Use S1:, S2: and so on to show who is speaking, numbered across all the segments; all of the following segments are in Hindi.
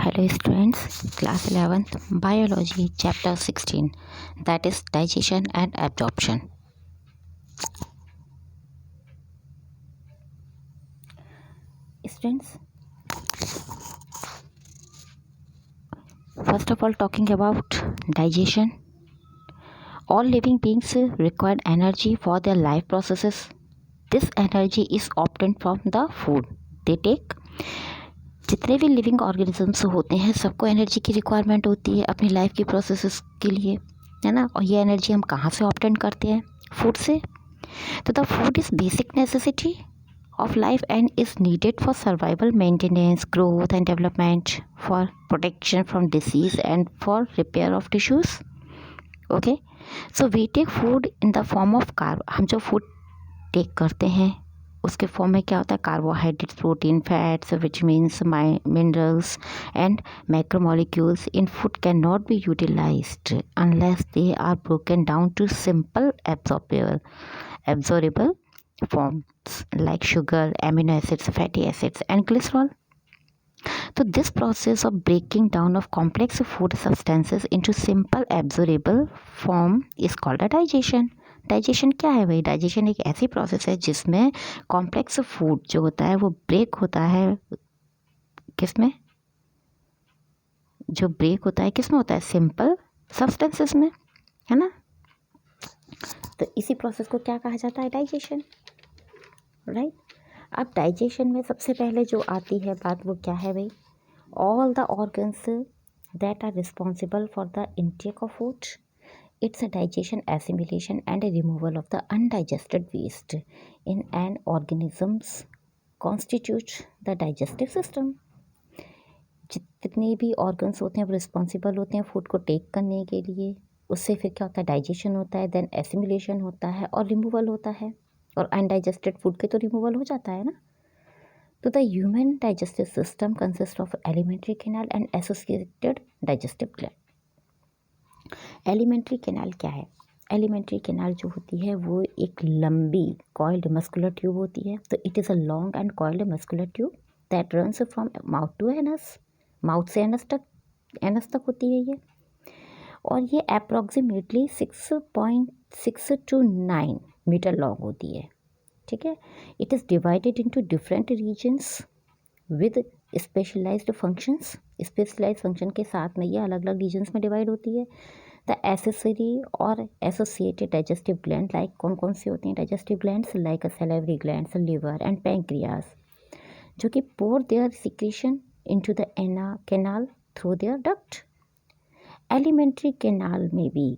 S1: Hello students, class 11th biology chapter 16, that is digestion and absorption. Students, first of all talking about digestion. All living beings require energy for their life processes. This energy is obtained from the food they take. जितने भी लिविंग ऑर्गेनिजम्स होते हैं सबको एनर्जी की रिक्वायरमेंट होती है अपनी लाइफ की प्रोसेसेस के लिए, है ना। और ये एनर्जी हम कहाँ से ऑब्टेन करते हैं? फूड से। तो the food is basic necessity of life and is needed for survival, maintenance, growth and development, for protection from disease and for repair of tissues. Okay, so we take food in the form of carb. हम जो food take करते हैं उसके फॉर्म में क्या होता है? Carbohydrates, protein, fats, vitamins, minerals and macromolecules in food can not be utilised unless they are broken down to simple absorbable forms like sugar, amino acids, fatty acids and glycerol. So this process of breaking down of complex food substances into simple absorbable form is called a digestion. Digestion क्या है भाई? डाइजेशन एक ऐसी प्रोसेस है जिसमें कॉम्प्लेक्स फूड जो होता है वो ब्रेक होता है। किसमें? जो ब्रेक होता है किसमें होता है? सिंपल सब्सटेंसेस में, है ना। तो इसी प्रोसेस को क्या कहा जाता है? Digestion, right. अब डाइजेशन में सबसे पहले जो आती है बात वो क्या है भाई? All the organs that are responsible for the intake of food, it's a digestion, assimilation and removal of the undigested waste in an organisms constitute the digestive system. जितने भी ऑर्गन्स होते हैं वो रिस्पॉन्सिबल होते हैं फूड को टेक करने के लिए। उससे फिर क्या होता है? डाइजेशन होता है, देन एसिमिलेशन होता है और रिमूवल होता है। और अनडाइजेस्टेड फूड के तो रिमूवल हो जाता है ना। तो the human digestive system consist of alimentary canal and associated digestive gland. Alimentary canal क्या है? एलिमेंट्री कैनाल जो होती है वो एक लंबी कॉइल्ड मस्कुलर ट्यूब होती है। तो it is a long and coiled muscular tube that runs from mouth to anus, mouth से एनस तक होती है ये। और ये अप्रॉक्सीमेटली 6.6 to 9 मीटर लॉन्ग होती है, ठीक है। It is divided into different regions with specialised functions. Specialised function के साथ में ये अलग अलग रीजन्स में डिवाइड होती है। द एसेसरी और एसोसिएटेड डाइजेस्टिव ग्लैंड, लाइक कौन कौन से होते हैं digestive glands? Like salivary glands, liver and pancreas, जो कि pour their secretion into the canal through their duct. Alimentary canal में भी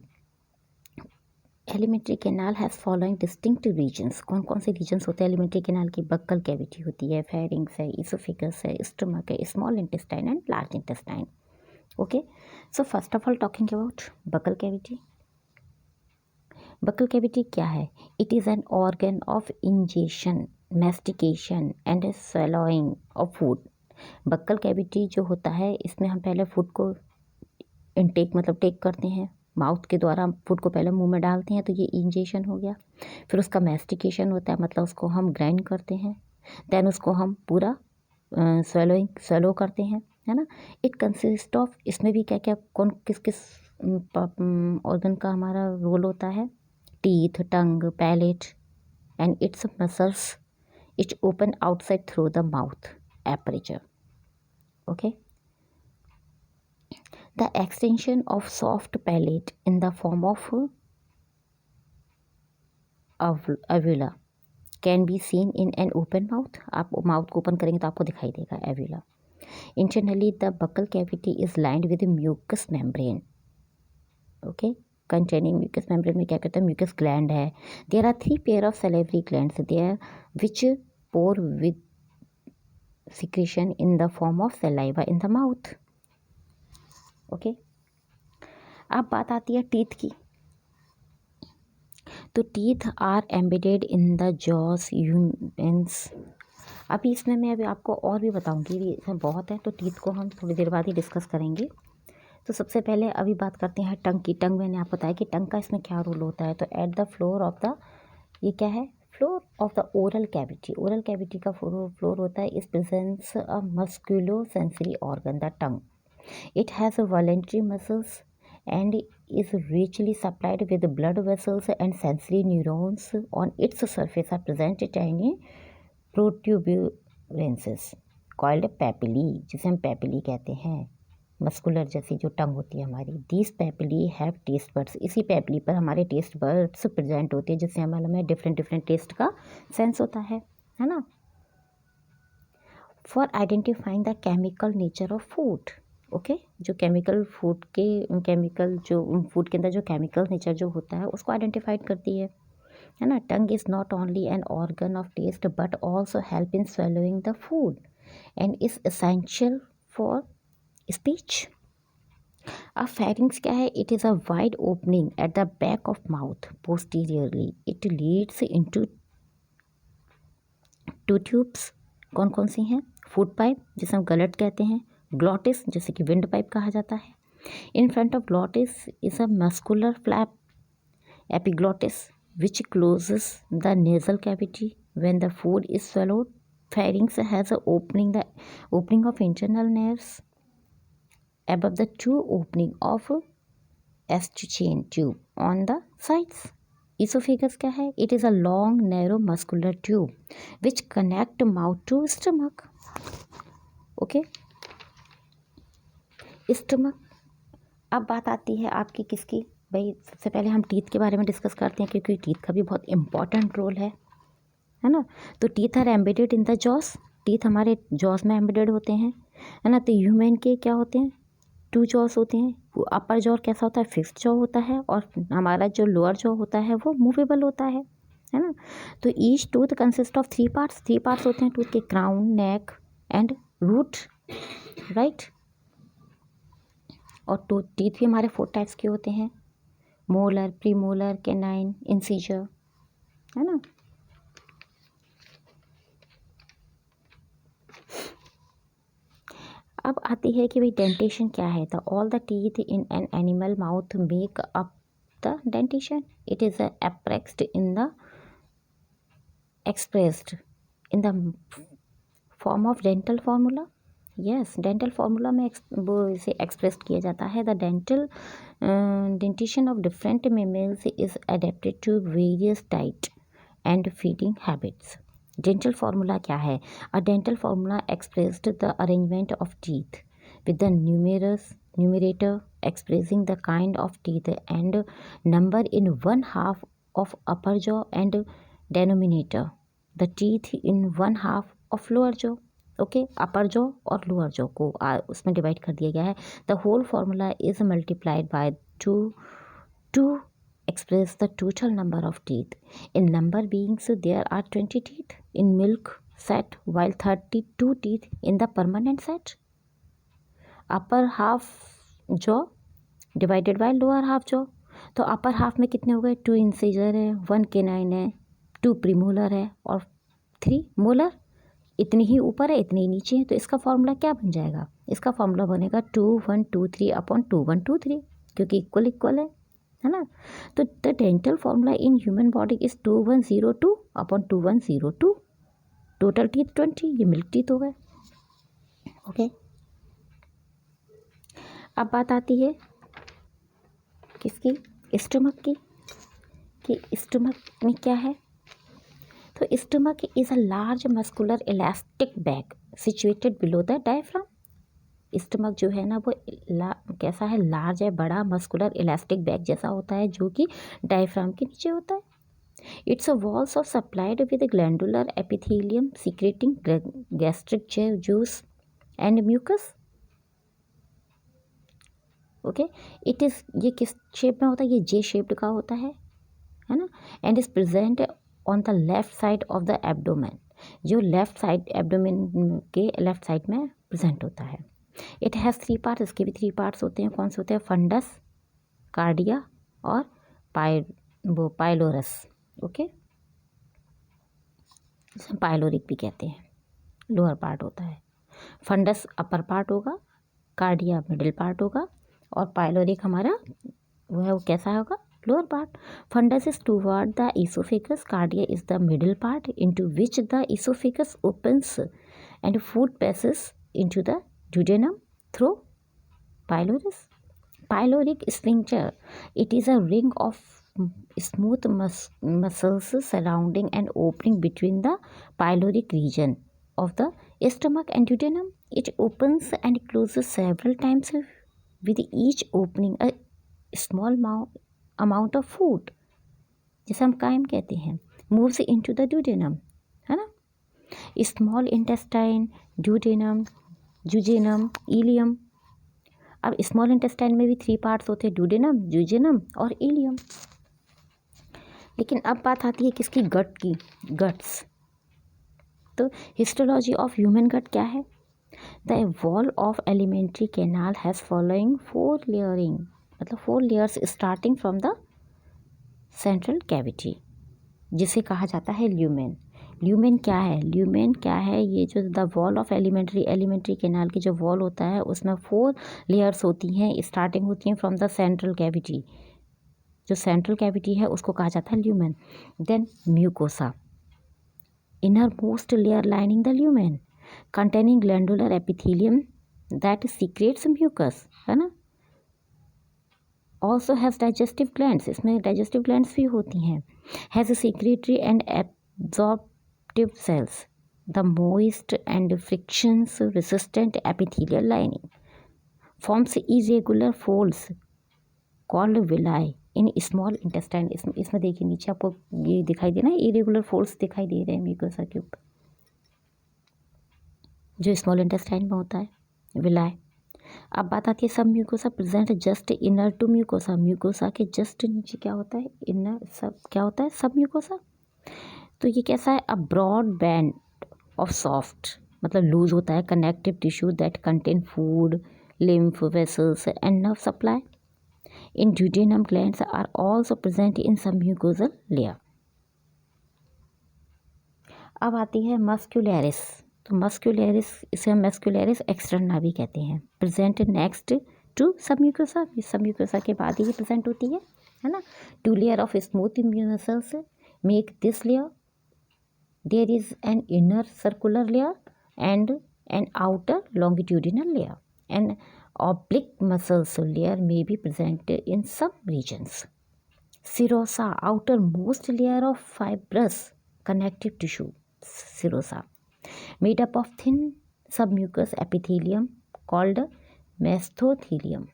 S1: alimentary canal has following distinct regions. कौन कौन से रीजन्स होते हैं एलिमेंट्री कैनाल की? बक्कल कैविटी होती है, फेरिंग्स है, इसोफेगस है, स्टमक है, small intestine and large intestine. Okay, so first of all talking about buccal cavity. Buccal cavity क्या है? It is an organ of ingestion, mastication and swallowing of food. Buccal cavity जो होता है इसमें हम पहले फूड को इनटेक मतलब टेक करते हैं, माउथ के द्वारा फूड को पहले मुंह में डालते हैं, तो ये इंजेशन हो गया। फिर उसका मैस्टिकेशन होता है, मतलब उसको हम ग्राइंड करते हैं, देन उसको हम पूरा swallow करते हैं, है ना। इट कंसिस्ट ऑफ, इसमें भी क्या क्या कौन किस किस ऑर्गन का हमारा रोल होता है? Teeth, tongue, palate and its muscles, it open outside through the mouth aperture. Okay, the extension of soft palate in the form of alveola can be seen in an open mouth. आप माउथ को ओपन करेंगे तो आपको दिखाई देगा alveola. Internally the buccal cavity is lined with a mucous membrane. Okay, containing mucous membrane में क्या कहते हैं? mucous gland है. There are 3 pair of salivary glands there which pour with secretion in the form of saliva in the mouth. Okay, अब बात आती है टीथ की। तो teeth are embedded in the jaws humans. अभी इसमें मैं अभी आपको और भी बताऊंगी, इसमें बहुत है, तो टीथ को हम थोड़ी देर बाद ही डिस्कस करेंगे। तो सबसे पहले अभी बात करते हैं टंग की। टंग मैंने आपको बताया कि टंग का इसमें क्या रोल होता है। तो at the floor of the, ये क्या है? Floor of the oral cavity. Oral cavity का फ्लोर होता है, इस presence a मस्कुलो sensory organ the tongue. It has a voluntary muscles and is richly supplied with blood vessels and sensory neurons. On its surface are present tiny protuberances called papillae, जिसे हम पेपिली कहते हैं, मस्कुलर जैसी जो टंग होती है हमारी. These papillae have taste buds. इसी पेपिली पर हमारे टेस्ट बर्ड्स प्रेजेंट होते हैं, जिससे हमें डिफरेंट डिफरेंट टेस्ट का सेंस होता है ना. For identifying the chemical nature of food. Okay, जो केमिकल फूड के अंदर जो केमिकल नेचर जो होता है उसको आइडेंटिफाइड करती है ना. Tongue is not only an organ of taste but also help in swallowing the food and is essential for speech. अब फेरिंग्स क्या है? It is a wide opening at the back of mouth posteriorly. It leads into two tubes. कौन कौन सी हैं? फूड पाइप, जिसे हम गलट कहते हैं. ग्लॉटिस, जैसे कि विंड पाइप कहा जाता है. In front of glottis is a muscular flap epiglottis which closes the nasal cavity when the food is swallowed. Pharynx has a opening of internal nerves above the two opening of Eustachian tube on the sides. Esophagus क्या है? It is a long narrow muscular tube which connect mouth to stomach. Okay, stomach. अब बात आती है आपकी किसकी? भाई सबसे पहले हम टीथ के बारे में डिस्कस करते हैं, क्योंकि टीथ का भी बहुत इंपॉर्टेंट रोल है ना. तो teeth are embedded in the jaws. Teeth हमारे जॉस में एम्बेडेड होते हैं, है ना. तो ह्यूमन के क्या होते हैं? 2 जॉस होते हैं. अपर जॉ कैसा होता है? फिक्स्ड जॉ होता है, और हमारा जो लोअर जॉ होता है वो मूवेबल होता है ना. तो each tooth consist of 3 parts. 3 parts होते हैं टूथ के: crown, neck and root, right. और टीथ भी हमारे 4 टाइप्स के होते हैं: मोलर, प्रीमोलर, कैनाइन, इंसीजर, है ना. अब आती है कि भाई डेंटेशन क्या है. The all the teeth in an animal mouth make up the dentition. It is expressed in the form of dental formula. Yes, dental formula में वो इसे एक्सप्रेस किया जाता है. The dentition of different mammals is adapted to various diet and feeding habits. Dental formula क्या है? A dental formula expressed the arrangement of teeth with the numerator expressing the kind of teeth and number in 1/2 of upper jaw and denominator the teeth in 1/2 of lower jaw. Okay, upper jaw और लोअर जॉ को उसमें डिवाइड कर दिया गया है. The whole formula is multiplied by 2 to express the total number of teeth. In number beings, there are 20 teeth in milk set, while 32 teeth in the permanent set. Upper half jaw divided by lower half jaw. तो अपर हाफ में कितने हो गए? 2 इंसीजर है, 1 केनाइन है, 2 प्रीमोलर है और 3 मोलर. इतनी ही ऊपर है, इतनी ही नीचे है. तो इसका फॉर्मूला क्या बन जाएगा? इसका फॉर्मूला बनेगा 2 1 2 3 अपॉन 2 1 2 3, क्योंकि इक्वल है ना. तो the dental formula in human body is 2102 upon 2102. Total teeth 20. ये मिल्क टीथ हो गए. ओके, अब बात आती है किसकी? स्टमक की. कि स्टमक में क्या है? तो stomach is a large muscular elastic bag situated below the diaphragm. Stomach जो है ना वो कैसा है? लार्ज है, बड़ा मस्कुलर इलास्टिक बैग जैसा होता है, जो कि डायफ्राम के नीचे होता है. It's a walls of supplied with glandular epithelium secreting gastric juice and mucus. Okay, it is, ये किस शेप में होता है? ये जे शेप्ड का होता है ना. And is present on the left side of the abdomen. जो लेफ्ट साइड एब्डोमेन के लेफ्ट साइड में प्रेजेंट होता है. It has 3 parts. इसके भी 3 पार्ट्स होते हैं. कौन से होते हैं? फंडस, कार्डिया और पाइलोरस. ओके, पाइलोरिक भी कहते हैं. लोअर पार्ट होता है. फंडस अपर पार्ट होगा, कार्डिया मिडिल पार्ट होगा, और पाइलोरिक हमारा वो है, वो कैसा होगा? Lower part. Fundus is toward the oesophagus. Cardia is the middle part into which the oesophagus opens and food passes into the duodenum through Pylorus. Pyloric sphincter. It is a ring of smooth muscles surrounding and opening between the pyloric region of the stomach and duodenum. It opens and closes several times with each opening a small amount of food, जिसे हम कायम कहते हैं, moves into the duodenum, है ना. Small intestine, duodenum, jejunum, ileum. अब स्मॉल इंटेस्टाइन में भी 3 पार्ट्स होते हैं, ड्यूडेनम, जुजेनम और इलियम. लेकिन अब बात आती है किसकी, गट की, गट्स. तो हिस्टोलॉजी ऑफ ह्यूमन गट क्या है? The wall of elementary canal has following 4 layering, मतलब 4 layers starting from the central cavity, जिसे कहा जाता है ल्यूमेन. ल्यूमेन क्या है? ल्यूमेन क्या है? ये जो the wall of elementary canal की जो वॉल होता है उसमें 4 लेयर्स होती हैं, स्टार्टिंग होती हैं फ्रॉम द सेंट्रल कैविटी. जो सेंट्रल कैविटी है उसको कहा जाता है lumen. Then mucosa, innermost layer lining the lumen, containing glandular epithelium that secretes mucus, है ना. ऑल्सो हैज़ डाइजेस्टिव ग्लैंड्स, इसमें डाइजेस्टिव ग्लैंड्स भी होती हैं. Has secretory and absorptive cells, the moist and frictions resistant epithelial lining, forms irregular folds called villi in small intestine. इसमें देखिए नीचे आपको ये दिखाई दे रहा है, इरेगुलर फोल्ड्स दिखाई दे रहे हैं म्यूकोसा के ऊपर, जो स्मॉल इंटेस्टाइन में होता है, विलाई. अब बात आती है submucosa present just inner to mucosa. Mucosa के जस्ट नीचे क्या होता है, इनर. सब क्या होता है, सब म्यूकोसा. तो ये कैसा है, a broad band of soft, मतलब लूज होता है, connective tissue that contain food, lymph vessels and nerve supply. In duodenum glands are also present in submucosal layer. अब आती है मस्क्यूलरिस. तो मस्क्यूलरिस, इसे हम मस्क्यूलरिस एक्सटर्ना भी कहते हैं. Present next to sub mucosa. Sub mucosa के बाद ही ये प्रेजेंट होती है ना. 2 layer of smooth muscles make this layer. There is an inner circular layer and an outer longitudinal layer. An oblique muscles layer may be present in some regions. Serosa, outermost layer of fibrous connective tissue. Serosa, made up of thin submucous epithelium called mesothelium,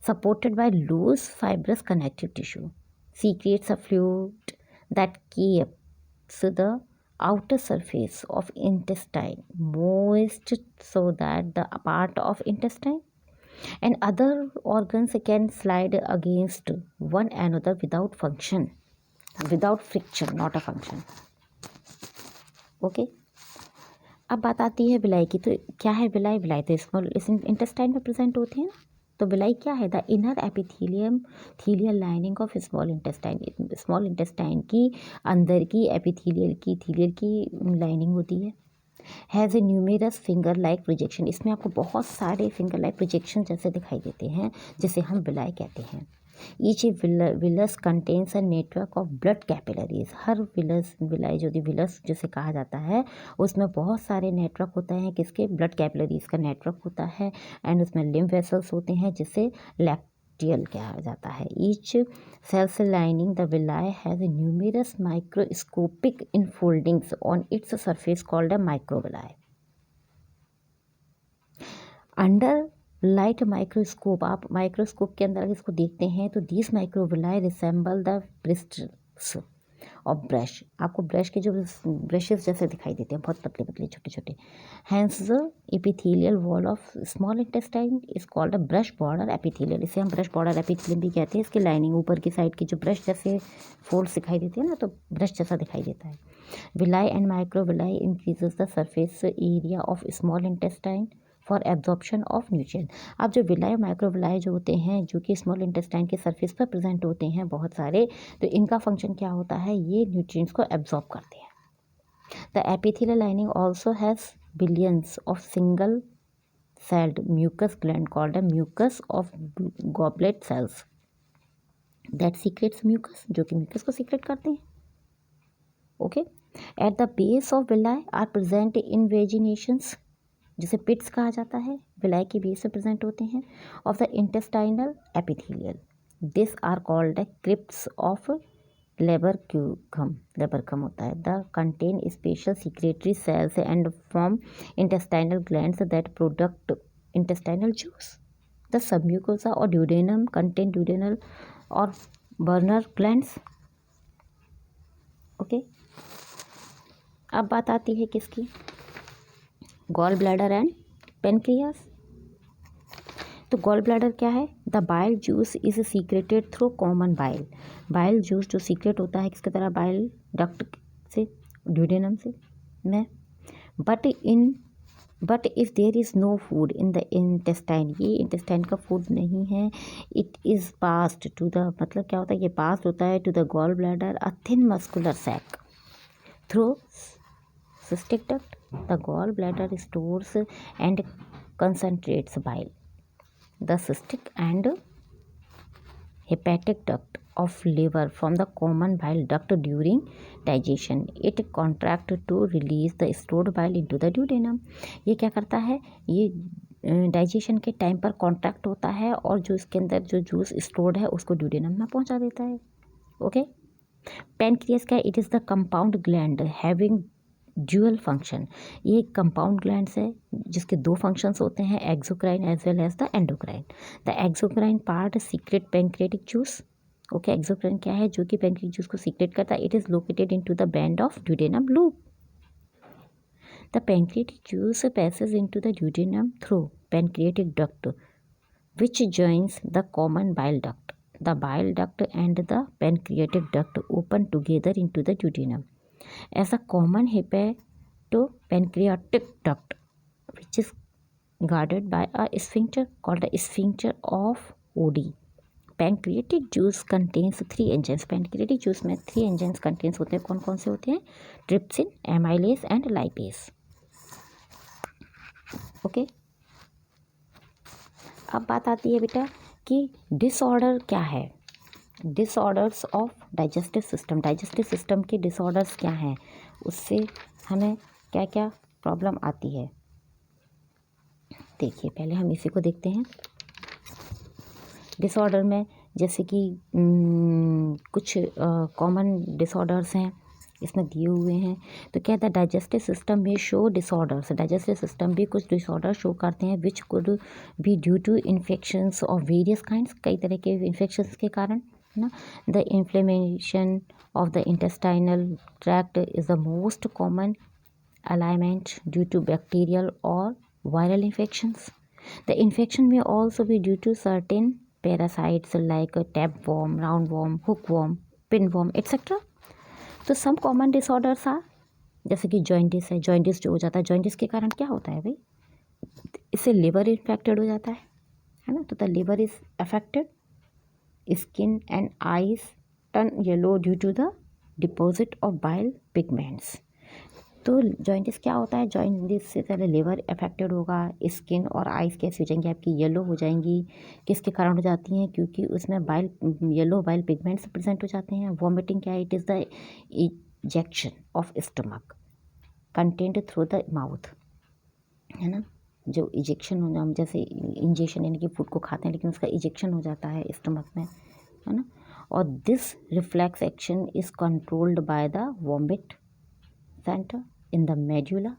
S1: supported by loose fibrous connective tissue. Secretes a fluid that keeps the outer surface of intestine moist so that the part of intestine and other organs can slide against one another without friction, not a function. Okay. अब बात आती है विलाई की. तो क्या है विलाई? विलाई तो स्मॉल इंटेस्टाइन में प्रेजेंट होते हैं. तो विलाई क्या है? The inner epithelial lining of small intestine. Small intestine की अंदर की एपिथेलियल की लाइनिंग होती है. Has a numerous finger like projection. इसमें आपको बहुत सारे फिंगर लाइक प्रोजेक्शन जैसे दिखाई देते हैं, जिसे हम विलाई कहते हैं. Each villous contains a network of blood capillaries. Her villi जो विलस जिसे कहा जाता है उसमें बहुत सारे नेटवर्क होते हैं. किसके? ब्लड कैपिलरीज का नेटवर्क होता है. एंड उसमें लिम्फ वेसल्स होते हैं जिसे लैक्टियल कहा जाता है. Each cells lining the villi has numerous microscopic infoldings on its surface called a microvilli. Under light microscope, आप माइक्रोस्कोप के अंदर अगर इसको देखते हैं तो these microvilli resemble the bristles of brush. आपको ब्रश के जो ब्रशेस जैसे दिखाई देते हैं, बहुत पतले पतले छोटे छोटे. Hence the epithelial wall of small intestine is called a brush border epithelial. इसे हम ब्रश बॉर्डर एपिथेलियम भी कहते हैं. इसकी लाइनिंग ऊपर की साइड की जो ब्रश जैसे फोल्ड्स दिखाई देते हैं ना, तो ब्रश जैसा दिखाई देता है. Villi and microvilli increases the surface area of small intestine for absorption of nutrient. अब जो विलाई और माइक्रोविलाई जो होते हैं, जो कि स्मॉल इंटेस्टाइन के सरफेस पर प्रेजेंट होते हैं बहुत सारे, तो इनका फंक्शन क्या होता है? ये न्यूट्रिएंट्स को एब्जॉर्ब करते हैं. The epithelial lining also has billions of single celled mucus gland called a mucus of goblet cells that secretes mucus, जो कि म्यूकस को सीक्रेट करते हैं. Okay. At the base of villi are present invaginations जिसे पिट्स कहा जाता है, विलाई के बेस से प्रेजेंट होते हैं, of the intestinal epithelial, this are called the crypts of Lieberkuhn होता है, the contain special secretory cells and from intestinal glands that product intestinal juice, the submucosa और ड्यूडेनम कंटेन ड्यूडेनल और बर्नर ग्लैंड्स। ओके, अब बात आती है किसकी, गॉल ब्लैडर एंड पेनक्रियास। तो गॉल ब्लैडर क्या है, the bile juice is secreted through common bile, bile juice जो सीक्रेट होता है किसके तरह, बाइल डक्ट से, ड्यूडेनम से में, but if there is no food in the intestine, ये इंटेस्टाइन का फूड नहीं है, it is passed to the, मतलब क्या होता है, ये पास होता है to the gall bladder, a thin muscular sac through cystic duct, the gallbladder stores and concentrates bile. The cystic and hepatic duct of liver from the common bile duct during digestion. It contract to release the stored bile into the duodenum. ये क्या करता है, ये डाइजेशन के टाइम पर कॉन्ट्रैक्ट होता है और जो इसके अंदर जो जूस स्टोर्ड है उसको ड्यूडेनम में पहुंचा देता है। ओके, पैनक्रियास का, it is the compound gland having dual function, ये कंपाउंड ग्लैंड्स है जिसके दो फंक्शंस होते हैं, exocrine as well as the endocrine. The exocrine part secrete pancreatic juice. Okay, exocrine क्या है, जो कि पैंक्रियाटिक जूस को सीक्रेट करता है, it is located into the band of duodenum loop. The pancreatic juice passage into the duodenum through pancreatic duct which joins the common bile duct. The bile duct and the pancreatic duct open together into the duodenum as a common hepatopancreatic duct, which is guarded by a sphincter called the sphincter of OD. Pancreatic juice contains 3 enzymes. Pancreatic juice में 3 enzymes contains होते हैं, कौन कौन से होते हैं, trypsin, amylase and lipase. Okay, अब बात आती है बेटा कि डिसऑर्डर क्या है, disorders of digestive system, digestive system के डिसऑर्डर्स क्या हैं, उससे हमें क्या क्या प्रॉब्लम आती है। देखिए, पहले हम इसी को देखते हैं। डिसऑर्डर में जैसे कि कुछ कॉमन डिसऑर्डर्स हैं इसमें दिए हुए हैं। तो क्या द डाइजेस्टिव सिस्टम में शो डिसऑर्डर्स, डाइजेस्टिव सिस्टम भी कुछ डिसऑर्डर शो करते हैं, which could be due to infections of various kinds, कई तरह के इन्फेक्शंस के कारण, है ना। The inflammation of the intestinal tract is the most common ailment due to bacterial और viral infections. The infection may also be due to certain parasites like tapeworm, roundworm, hookworm, pinworm etcetera. तो सम कॉमन डिसऑर्डर्स आर, जैसे कि जॉइंटिस है, जॉइंटिस जो हो जाता है, जॉइंटिस के कारण क्या होता है भाई, इससे लिवर इन्फेक्टेड हो जाता है ना। तो the liver is affected, skin and eyes turn yellow due to the deposit of bile pigments. तो जॉइंटिस क्या होता है, जॉइंटिस से पहले लिवर अफेक्टेड होगा, स्किन और आइज़ कैसी हो जाएंगी, आपकी येलो हो जाएंगी। किसके कारण हो जाती हैं, क्योंकि उसमें bile, yellow bile pigments present हो जाते हैं। वॉमिटिंग क्या है, it is the ejection of stomach content through the mouth, है ना। जो इजेक्शन हो, हम जैसे इंजेक्शन यानी कि फूड को खाते हैं लेकिन उसका इजेक्शन हो जाता है स्टमक में, है ना। और this reflex action is controlled by the vomit center in the medulla,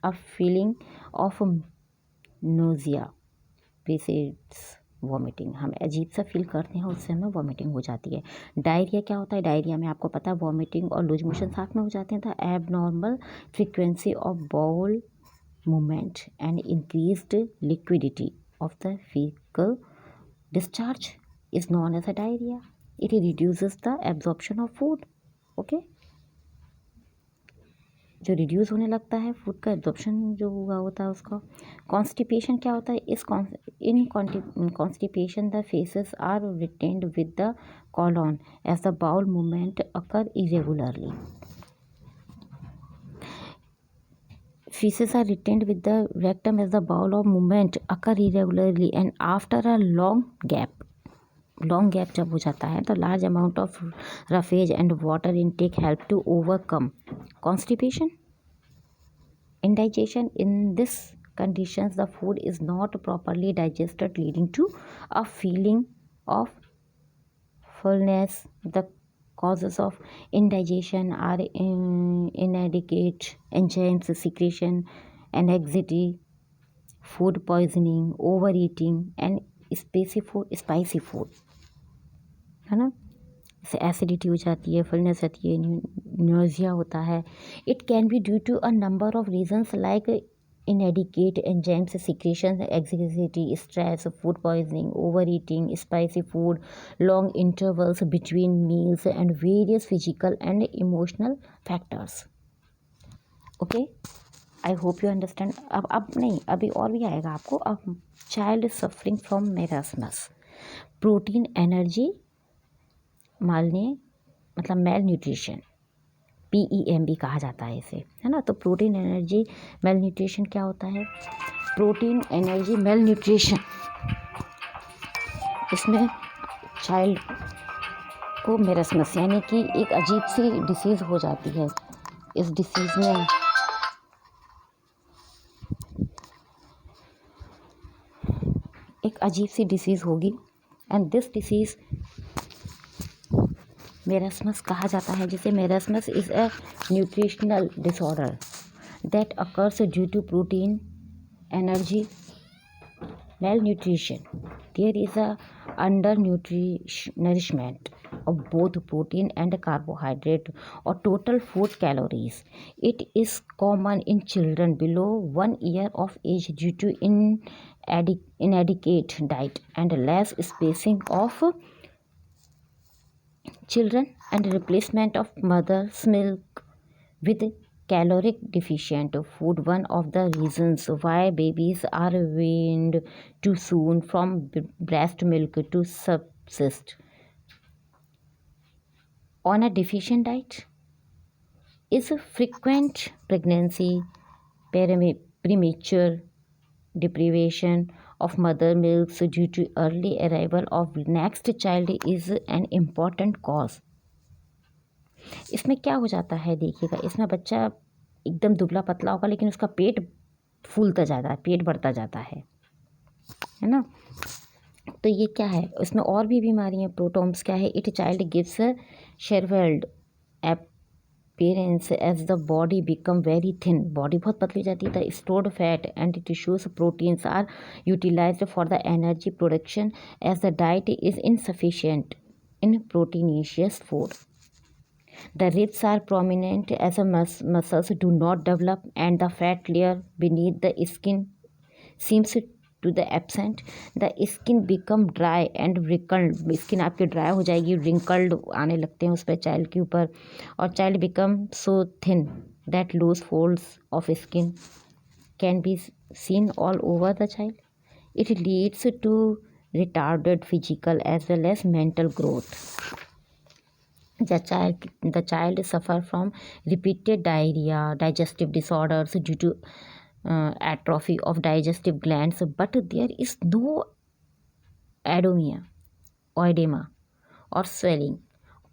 S1: a feeling of nausea precedes vomiting, हम अजीब सा फील करते हैं, उससे हमें वॉमिटिंग हो जाती है। डायरिया क्या होता है, डायरिया में आपको पता है वॉमिटिंग और लूज मोशन साथ में हो जाते हैं। The abnormal frequency of bowel movement and increased liquidity of the fecal discharge is known as a diarrhoea, it reduces the absorption of food. Okay, जो रिड्यूस होने लगता है फूड का एब्जॉर्प्शन जो हुआ होता है उसका। कॉन्स्टिपेशन क्या होता है, इस in constipation the faeces are retained with the colon as the bowel movement occur irregularly. Feces are retained with the rectum as the bowel of movement occur irregularly and after a long gap जब हो जाता है तो large amount of roughage and water intake help to overcome constipation. indigestion in this conditions, the food is not properly digested, leading to a feeling of fullness. The causes of indigestion are inadequate enzymes secretion, anxiety, food poisoning, overeating, and spicy food, है ना. जैसे एसिडिटी हो जाती है, फुलनेस आती है, न्यूजिया होता है. It can be due to a number of reasons like inadequate enzymes secretion, anxiety, stress, food poisoning, overeating, spicy food, long intervals between meals, and various physical and emotional factors. Okay, I hope you understand. अब नहीं, अभी और भी आएगा आपको. अब child suffering from marasmus, protein energy मालनीय मतलब मेल न्यूट्रिशन, PEM भी कहा जाता है इसे, है ना. तो प्रोटीन एनर्जी मेल न्यूट्रिशन क्या होता है? प्रोटीन एनर्जी मेल न्यूट्रिशन, इसमें चाइल्ड को मेरस्मस यानी कि एक अजीब सी डिसीज़ हो जाती है. इस डिसीज़ में एक अजीब सी डिसीज़ होगी, एंड दिस डिसीज़ मेरस्मस कहा जाता है, जिसे marasmus is a nutritional disorder that occurs due to protein energy malnutrition. There is a undernourishment of both protein and carbohydrate or total food calories. It is common in children below 1 year of age due to inadequate diet and less spacing of children and replacement of mother's milk with caloric deficient food. One of the reasons why babies are weaned too soon from breast milk to subsist on a deficient diet is frequent pregnancy, premature deprivation of mother milks due to early arrival of next child is an important cause. इसमें क्या हो जाता है देखिएगा, इसमें बच्चा एकदम दुबला पतला होगा लेकिन उसका पेट फूलता जाता है, पेट बढ़ता जाता है ना. तो ये क्या है, इसमें और भी बीमारी है. प्रोटोम्स क्या है? It child gives shrivelled appearance as the body become very thin. Body बहुत पतली जाती है. The stored fat and tissues proteins are utilized for the energy production as the diet is insufficient in proteinous food. The ribs are prominent as the muscles do not develop and the fat layer beneath the skin seems to the absent. The skin become dry and wrinkled. Skin आपकी ड्राई हो जाएगी, wrinkled आने लगते हैं उस पर चाइल्ड के ऊपर. और child become so thin that loose folds of skin can be seen all over the child. It leads to retarded physical as well as mental growth. The child suffer from repeated diarrhea, digestive disorders due to atrophy of digestive glands, but there is no oedema or swelling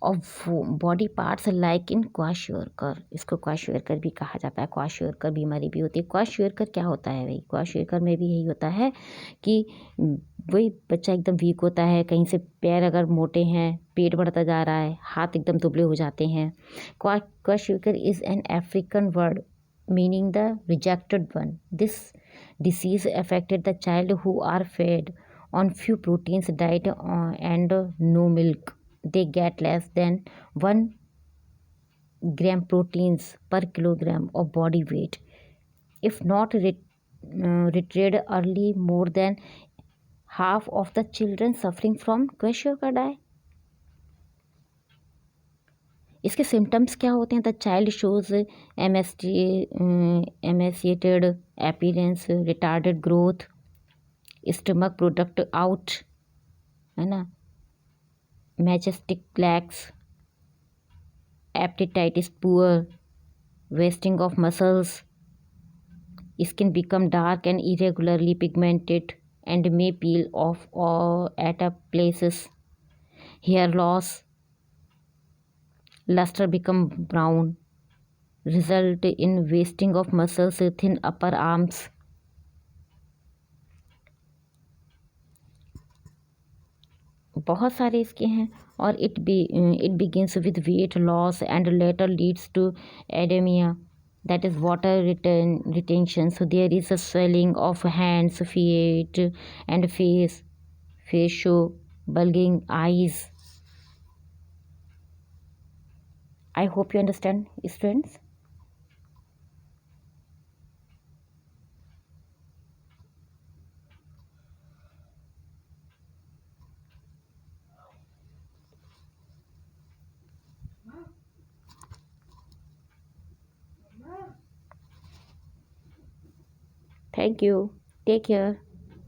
S1: of body parts like in kwashiorkor. इसको क्वाशियोरकर भी कहा जाता है. क्वाशियोरकर बीमारी भी होती है. क्वाशियोरकर क्या होता है भाई? क्वाशियोरकर में भी यही होता है कि वही बच्चा एकदम वीक होता है, कहीं से पैर अगर मोटे हैं, पेट बढ़ता जा रहा है, हाथ एकदम दुबले हो जाते हैं. Kwashiorkor is an African word meaning the rejected one. This disease affected the child who are fed on few proteins diet and no milk. They get less than 1 gram proteins per kilogram of body weight. If not treated early, more than half of the children suffering from kwashiorkor die. इसके सिम्टम्स क्या होते हैं? The child shows emaciated appearance, retarded growth, stomach product out, है ना, matchstick legs, appetite is poor, wasting of muscles, skin become dark and irregularly pigmented and may peel off at a places, hair loss, luster become brown, result in wasting of muscles, thin upper arms, बहुत सारे इसके हैं। और it begins with weight loss and later leads to oedema, that is water retention. So there is a swelling of hands, feet and face show, bulging eyes. I hope you understand, students. Thank you. Take care.